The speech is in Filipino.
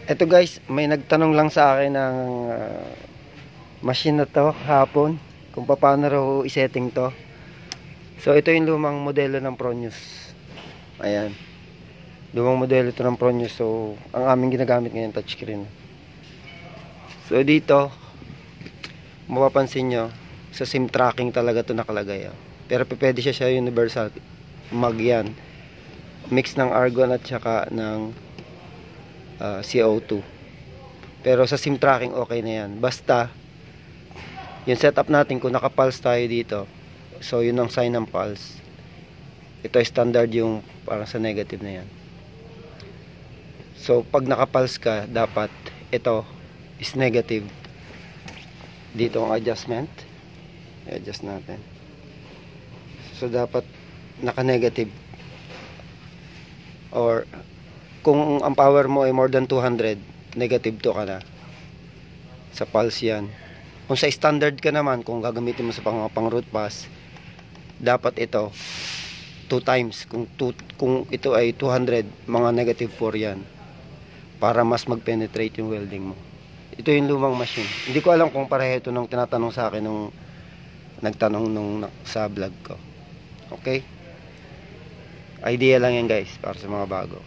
Eto guys, may nagtanong lang sa akin ng machine na to hapon kung paano raw isetting to. So ito yung lumang modelo ng Pronius. Ayan. Lumang modelo ito ng Pronius. So ang aming ginagamit ngayon touchscreen. So dito mapapansin nyo sa SIM tracking talaga to nakalagay. Pero pwede siya universal mag yan. Mix ng argon at saka ng CO2. Pero sa SIM tracking okay na yan. Basta yung setup natin kung naka-pulse tayo dito. So yun ang sign ng pulse. Ito ay standard yung parang sa negative na yan. So pag naka-pulse ka, dapat ito is negative. Dito ang adjustment. I-adjust natin. So dapat naka-negative. Or kung ang power mo ay more than 200, negative to ka na. Sa pulse yan. Kung sa standard ka naman, kung gagamitin mo sa pang root pass, dapat ito 2 times. Kung ito ay 200, mga negative 4 yan. Para mas mag-penetrate yung welding mo. Ito yung lumang machine. Hindi ko alam kung pareho ito nung tinatanong sa akin nung nagtanong sa vlog ko. Okay? Idea lang yan guys, para sa mga bago.